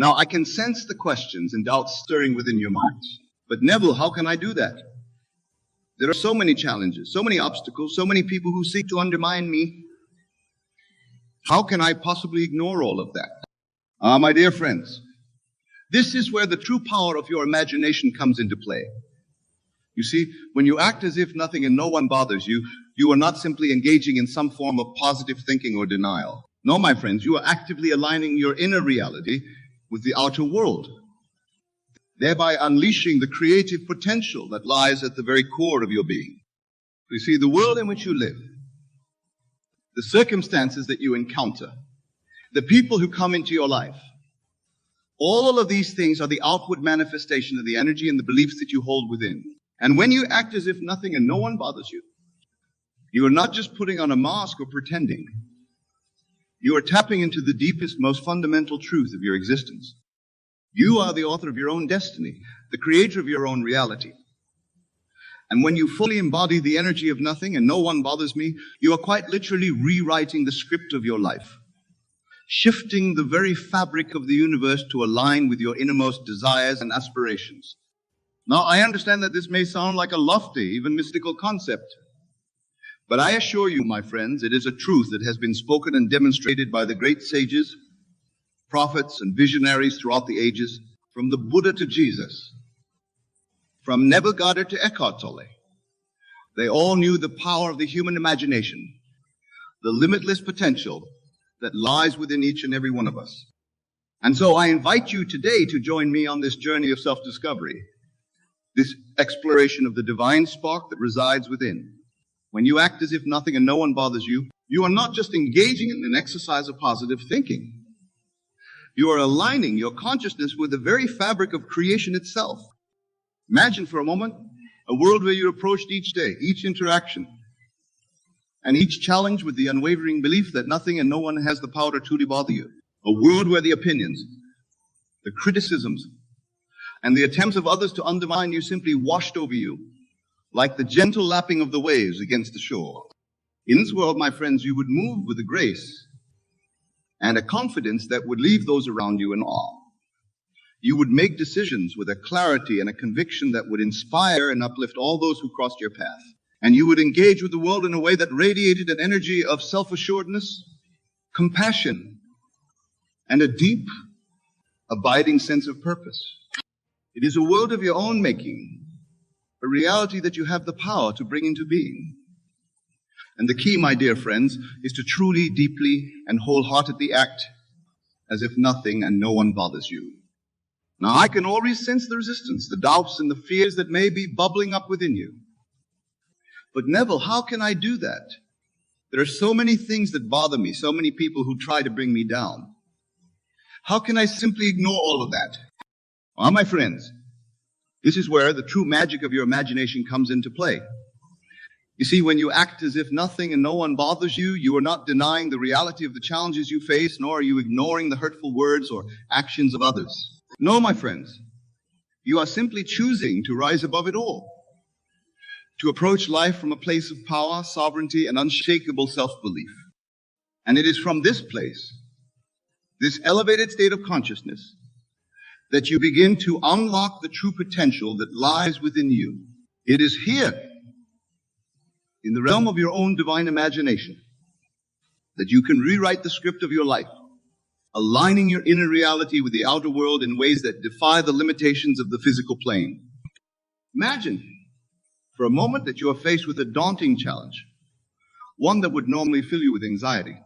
Now, I can sense the questions and doubts stirring within your minds. But Neville, how can I do that? There are so many challenges, so many obstacles, so many people who seek to undermine me. How can I possibly ignore all of that? My dear friends, this is where the true power of your imagination comes into play. You see, when you act as if nothing and no one bothers you, you are not simply engaging in some form of positive thinking or denial. No, my friends, you are actively aligning your inner reality with the outer world, thereby unleashing the creative potential that lies at the very core of your being. You see, the world in which you live, the circumstances that you encounter, the people who come into your life, all of these things are the outward manifestation of the energy and the beliefs that you hold within. And when you act as if nothing and no one bothers you, you are not just putting on a mask or pretending. You are tapping into the deepest, most fundamental truth of your existence. You are the author of your own destiny, the creator of your own reality. And when you fully embody the energy of nothing and no one bothers me, you are quite literally rewriting the script of your life, shifting the very fabric of the universe to align with your innermost desires and aspirations. Now, I understand that this may sound like a lofty, even mystical concept, but I assure you, my friends, it is a truth that has been spoken and demonstrated by the great sages, prophets, and visionaries throughout the ages, from the Buddha to Jesus, from Neville Goddard to Eckhart Tolle. They all knew the power of the human imagination, the limitless potential that lies within each and every one of us. And so I invite you today to join me on this journey of self-discovery, this exploration of the divine spark that resides within. When you act as if nothing and no one bothers you, you are not just engaging in an exercise of positive thinking. You are aligning your consciousness with the very fabric of creation itself. Imagine for a moment a world where you approached each day, each interaction, and each challenge with the unwavering belief that nothing and no one has the power to truly bother you. A world where the opinions, the criticisms, and the attempts of others to undermine you simply washed over you, like the gentle lapping of the waves against the shore. In this world, my friends, you would move with a grace and a confidence that would leave those around you in awe. You would make decisions with a clarity and a conviction that would inspire and uplift all those who crossed your path. And you would engage with the world in a way that radiated an energy of self-assuredness, compassion, and a deep, abiding sense of purpose. It is a world of your own making, a reality that you have the power to bring into being. And the key, my dear friends, is to truly, deeply, and wholeheartedly act as if nothing and no one bothers you. Now, I can always sense the resistance, the doubts, and the fears that may be bubbling up within you. But Neville, how can I do that? There are so many things that bother me, so many people who try to bring me down. How can I simply ignore all of that? Well, my friends, this is where the true magic of your imagination comes into play. You see, when you act as if nothing and no one bothers you, you are not denying the reality of the challenges you face, nor are you ignoring the hurtful words or actions of others. No, my friends, you are simply choosing to rise above it all, to approach life from a place of power, sovereignty, and unshakable self-belief. And it is from this place, this elevated state of consciousness, that you begin to unlock the true potential that lies within you. It is here, in the realm of your own divine imagination, that you can rewrite the script of your life, aligning your inner reality with the outer world in ways that defy the limitations of the physical plane. Imagine for a moment that you are faced with a daunting challenge, one that would normally fill you with anxiety,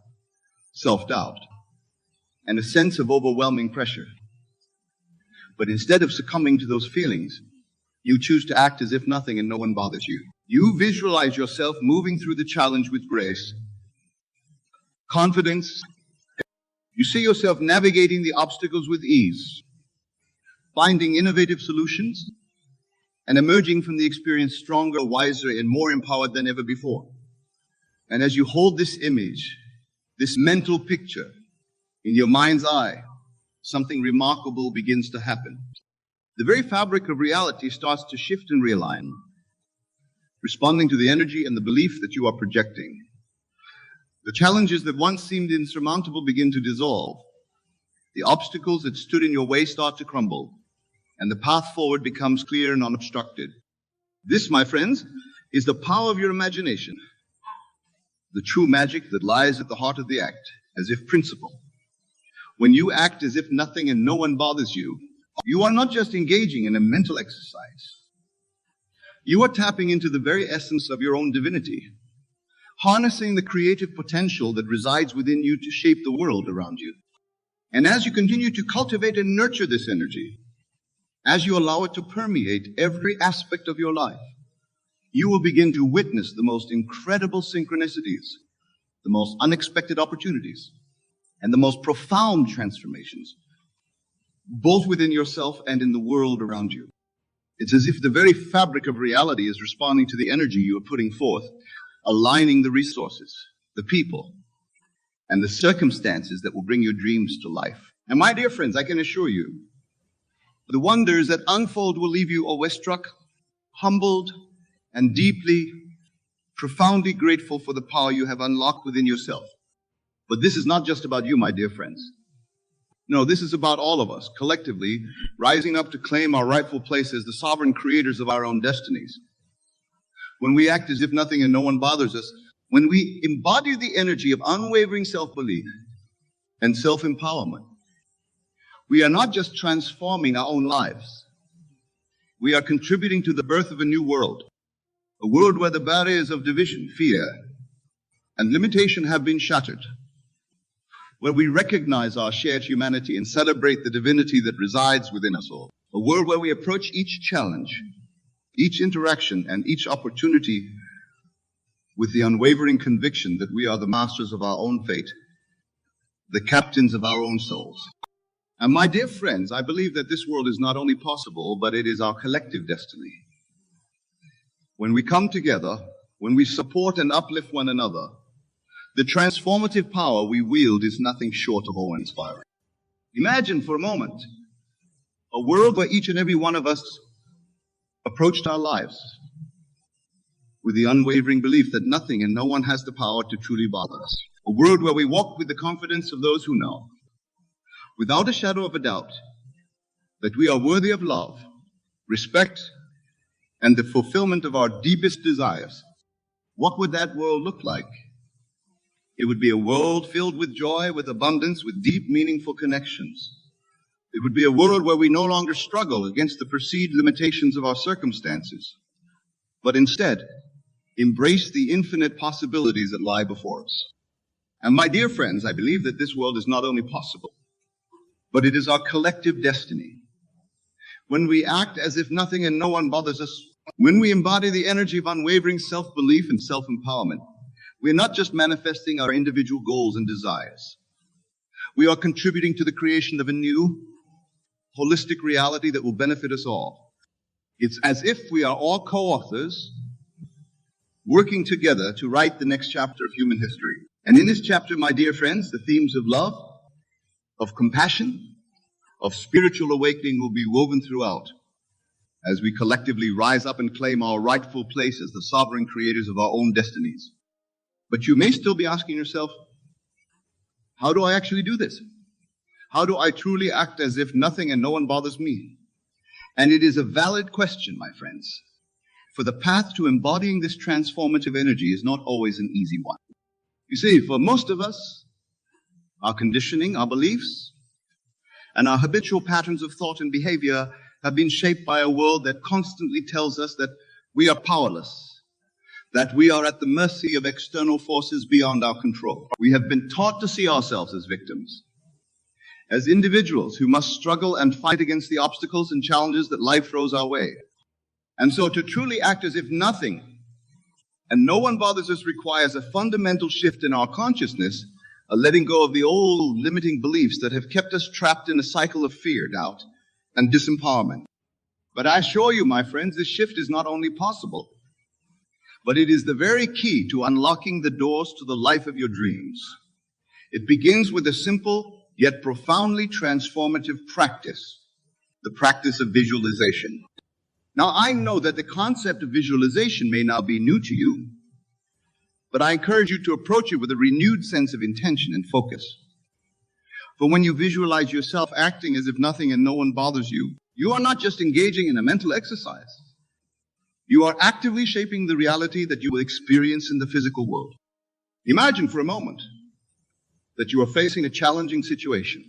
self-doubt, and a sense of overwhelming pressure. But instead of succumbing to those feelings, you choose to act as if nothing and no one bothers you. You visualize yourself moving through the challenge with grace, confidence. You see yourself navigating the obstacles with ease, finding innovative solutions, and emerging from the experience stronger, wiser, and more empowered than ever before. And as you hold this image, this mental picture in your mind's eye, something remarkable begins to happen. The very fabric of reality starts to shift and realign, responding to the energy and the belief that you are projecting. The challenges that once seemed insurmountable begin to dissolve. The obstacles that stood in your way start to crumble, and the path forward becomes clear and unobstructed. This, my friends, is the power of your imagination, the true magic that lies at the heart of the act, as if principle. When you act as if nothing and no one bothers you, you are not just engaging in a mental exercise. You are tapping into the very essence of your own divinity, harnessing the creative potential that resides within you to shape the world around you. And as you continue to cultivate and nurture this energy, as you allow it to permeate every aspect of your life, you will begin to witness the most incredible synchronicities, the most unexpected opportunities, and the most profound transformations, both within yourself and in the world around you. It's as if the very fabric of reality is responding to the energy you are putting forth, aligning the resources, the people, and the circumstances that will bring your dreams to life. And my dear friends, I can assure you, the wonders that unfold will leave you awestruck, humbled, and deeply, profoundly grateful for the power you have unlocked within yourself. But this is not just about you, my dear friends. No, this is about all of us, collectively, rising up to claim our rightful place as the sovereign creators of our own destinies. When we act as if nothing and no one bothers us, when we embody the energy of unwavering self-belief and self-empowerment, we are not just transforming our own lives. We are contributing to the birth of a new world, a world where the barriers of division, fear, and limitation have been shattered, where we recognize our shared humanity and celebrate the divinity that resides within us all. A world where we approach each challenge, each interaction, and each opportunity with the unwavering conviction that we are the masters of our own fate, the captains of our own souls. And my dear friends, I believe that this world is not only possible, but it is our collective destiny. When we come together, when we support and uplift one another, the transformative power we wield is nothing short of awe-inspiring. Imagine for a moment a world where each and every one of us approached our lives with the unwavering belief that nothing and no one has the power to truly bother us. A world where we walk with the confidence of those who know, without a shadow of a doubt, that we are worthy of love, respect, and the fulfillment of our deepest desires. What would that world look like? It would be a world filled with joy, with abundance, with deep, meaningful connections. It would be a world where we no longer struggle against the perceived limitations of our circumstances, but instead embrace the infinite possibilities that lie before us. And my dear friends, I believe that this world is not only possible, but it is our collective destiny. When we act as if nothing and no one bothers us, when we embody the energy of unwavering self-belief and self-empowerment, we are not just manifesting our individual goals and desires. We are contributing to the creation of a new, holistic reality that will benefit us all. It's as if we are all co-authors working together to write the next chapter of human history. And in this chapter, my dear friends, the themes of love, of compassion, of spiritual awakening will be woven throughout as we collectively rise up and claim our rightful place as the sovereign creators of our own destinies. But you may still be asking yourself, how do I actually do this? How do I truly act as if nothing and no one bothers me? And it is a valid question, my friends, for the path to embodying this transformative energy is not always an easy one. You see, for most of us, our conditioning, our beliefs, and our habitual patterns of thought and behavior have been shaped by a world that constantly tells us that we are powerless, that we are at the mercy of external forces beyond our control. We have been taught to see ourselves as victims, as individuals who must struggle and fight against the obstacles and challenges that life throws our way. And so to truly act as if nothing and no one bothers us requires a fundamental shift in our consciousness, a letting go of the old limiting beliefs that have kept us trapped in a cycle of fear, doubt, and disempowerment. But I assure you, my friends, this shift is not only possible, but it is the very key to unlocking the doors to the life of your dreams. It begins with a simple yet profoundly transformative practice, the practice of visualization. Now, I know that the concept of visualization may now be new to you, but I encourage you to approach it with a renewed sense of intention and focus. For when you visualize yourself acting as if nothing and no one bothers you, you are not just engaging in a mental exercise. You are actively shaping the reality that you will experience in the physical world. Imagine for a moment that you are facing a challenging situation,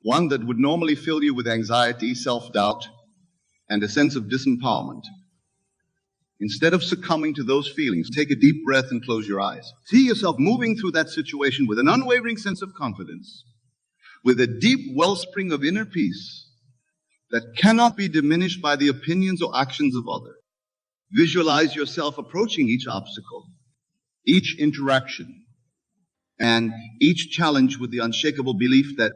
one that would normally fill you with anxiety, self-doubt, and a sense of disempowerment. Instead of succumbing to those feelings, take a deep breath and close your eyes. See yourself moving through that situation with an unwavering sense of confidence, with a deep wellspring of inner peace that cannot be diminished by the opinions or actions of others. Visualize yourself approaching each obstacle, each interaction, and each challenge with the unshakable belief that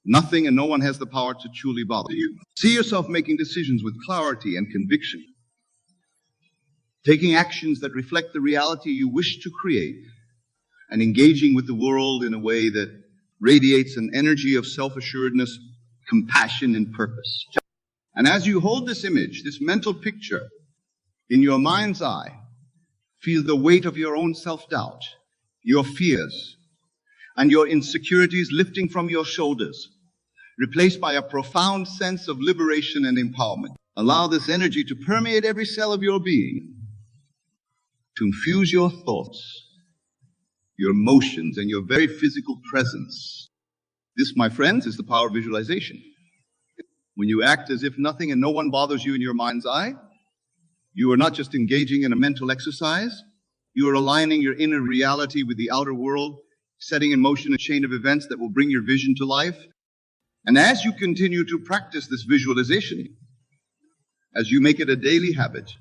nothing and no one has the power to truly bother you. See yourself making decisions with clarity and conviction, taking actions that reflect the reality you wish to create, and engaging with the world in a way that radiates an energy of self-assuredness, compassion, and purpose. And as you hold this image, this mental picture, in your mind's eye, feel the weight of your own self-doubt, your fears, and your insecurities lifting from your shoulders, replaced by a profound sense of liberation and empowerment. Allow this energy to permeate every cell of your being, to infuse your thoughts, your emotions, and your very physical presence. This, my friends, is the power of visualization. When you act as if nothing and no one bothers you in your mind's eye, you are not just engaging in a mental exercise, you are aligning your inner reality with the outer world, setting in motion a chain of events that will bring your vision to life. And as you continue to practice this visualization, as you make it a daily habit,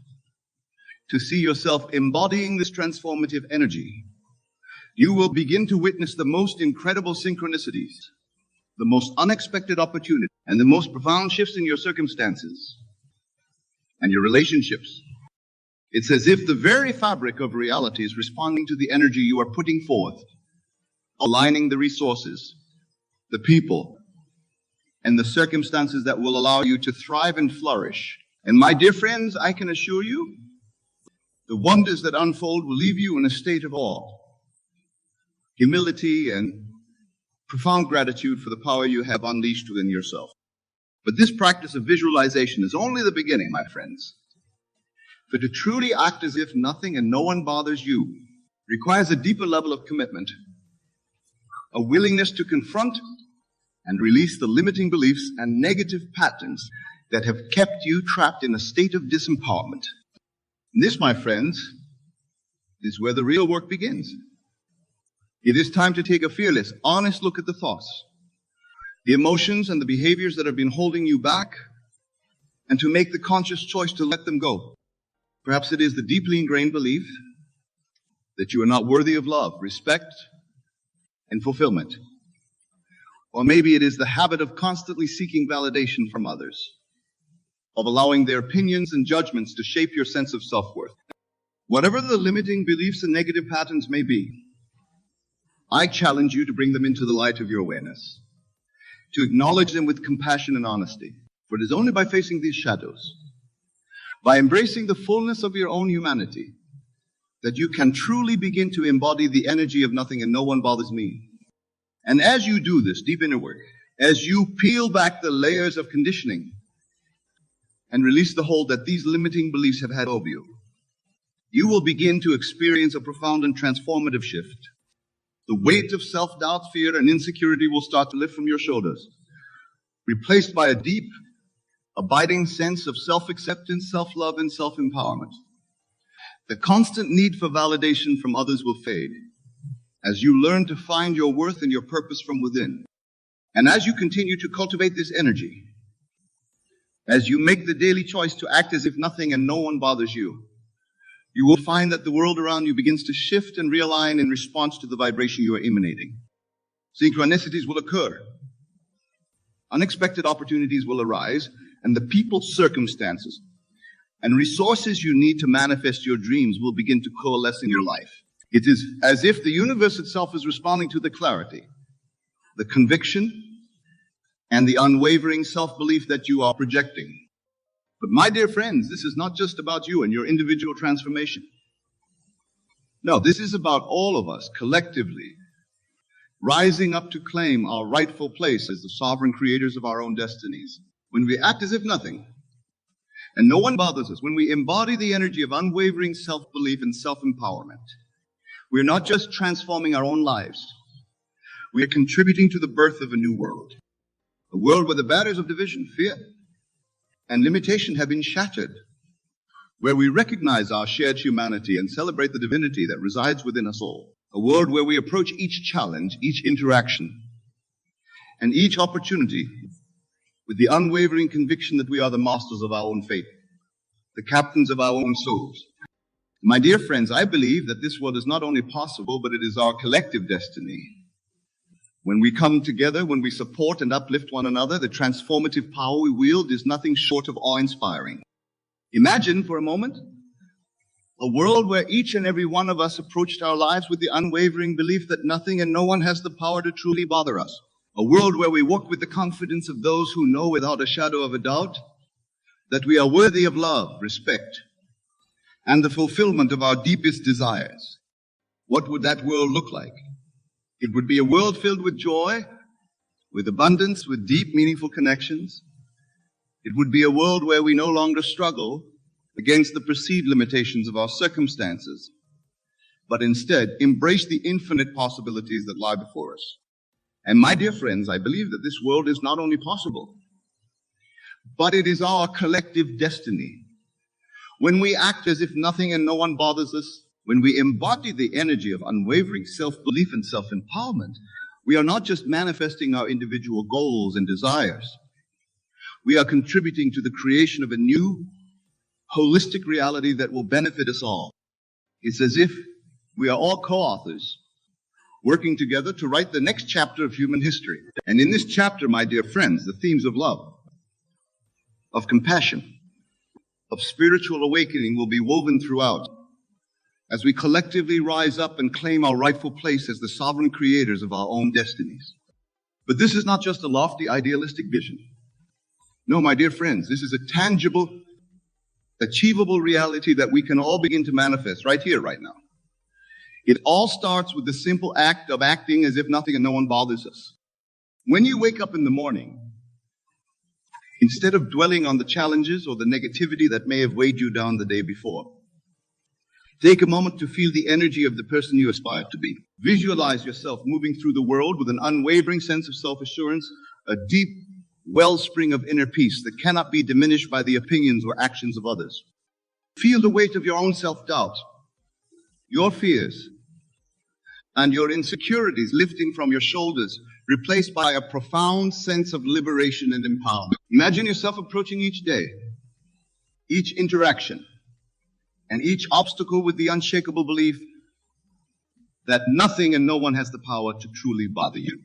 to see yourself embodying this transformative energy, you will begin to witness the most incredible synchronicities, the most unexpected opportunities, and the most profound shifts in your circumstances and your relationships. It's as if the very fabric of reality is responding to the energy you are putting forth, aligning the resources, the people, and the circumstances that will allow you to thrive and flourish. And my dear friends, I can assure you, the wonders that unfold will leave you in a state of awe, humility, and profound gratitude for the power you have unleashed within yourself. But this practice of visualization is only the beginning, my friends. For to truly act as if nothing and no one bothers you requires a deeper level of commitment, a willingness to confront and release the limiting beliefs and negative patterns that have kept you trapped in a state of disempowerment. And this, my friends, is where the real work begins. It is time to take a fearless, honest look at the thoughts, the emotions and the behaviors that have been holding you back, and to make the conscious choice to let them go. Perhaps it is the deeply ingrained belief that you are not worthy of love, respect, and fulfillment. Or maybe it is the habit of constantly seeking validation from others, of allowing their opinions and judgments to shape your sense of self-worth. Whatever the limiting beliefs and negative patterns may be, I challenge you to bring them into the light of your awareness, to acknowledge them with compassion and honesty. For it is only by facing these shadows, by embracing the fullness of your own humanity, that you can truly begin to embody the energy of nothing and no one bothers me. And as you do this deep inner work, as you peel back the layers of conditioning and release the hold that these limiting beliefs have had over you, you will begin to experience a profound and transformative shift. The weight of self-doubt, fear, and insecurity will start to lift from your shoulders, replaced by a deep, abiding sense of self-acceptance, self-love, and self-empowerment. The constant need for validation from others will fade as you learn to find your worth and your purpose from within. And as you continue to cultivate this energy, as you make the daily choice to act as if nothing and no one bothers you, you will find that the world around you begins to shift and realign in response to the vibration you are emanating. Synchronicities will occur. Unexpected opportunities will arise, and the people, circumstances, and resources you need to manifest your dreams will begin to coalesce in your life. It is as if the universe itself is responding to the clarity, the conviction, and the unwavering self-belief that you are projecting. But my dear friends, this is not just about you and your individual transformation. No, this is about all of us collectively rising up to claim our rightful place as the sovereign creators of our own destinies. When we act as if nothing, and no one bothers us, when we embody the energy of unwavering self-belief and self-empowerment, we are not just transforming our own lives, we are contributing to the birth of a new world. A world where the barriers of division, fear, and limitation have been shattered, where we recognize our shared humanity and celebrate the divinity that resides within us all. A world where we approach each challenge, each interaction, and each opportunity with the unwavering conviction that we are the masters of our own fate, the captains of our own souls. My dear friends, I believe that this world is not only possible, but it is our collective destiny. When we come together, when we support and uplift one another, the transformative power we wield is nothing short of awe-inspiring. Imagine for a moment a world where each and every one of us approached our lives with the unwavering belief that nothing and no one has the power to truly bother us. A world where we walk with the confidence of those who know without a shadow of a doubt that we are worthy of love, respect, and the fulfillment of our deepest desires. What would that world look like? It would be a world filled with joy, with abundance, with deep, meaningful connections. It would be a world where we no longer struggle against the perceived limitations of our circumstances, but instead embrace the infinite possibilities that lie before us. And my dear friends, I believe that this world is not only possible, but it is our collective destiny. When we act as if nothing and no one bothers us, when we embody the energy of unwavering self-belief and self-empowerment, we are not just manifesting our individual goals and desires. We are contributing to the creation of a new, holistic reality that will benefit us all. It's as if we are all co-authors, working together to write the next chapter of human history. And in this chapter, my dear friends, the themes of love, of compassion, of spiritual awakening will be woven throughout as we collectively rise up and claim our rightful place as the sovereign creators of our own destinies. But this is not just a lofty, idealistic vision. No, my dear friends, this is a tangible, achievable reality that we can all begin to manifest right here, right now. It all starts with the simple act of acting as if nothing and no one bothers us. When you wake up in the morning, instead of dwelling on the challenges or the negativity that may have weighed you down the day before, take a moment to feel the energy of the person you aspire to be. Visualize yourself moving through the world with an unwavering sense of self-assurance, a deep wellspring of inner peace that cannot be diminished by the opinions or actions of others. Feel the weight of your own self-doubt, your fears, and your insecurities lifting from your shoulders, replaced by a profound sense of liberation and empowerment. Imagine yourself approaching each day, each interaction, and each obstacle with the unshakable belief that nothing and no one has the power to truly bother you.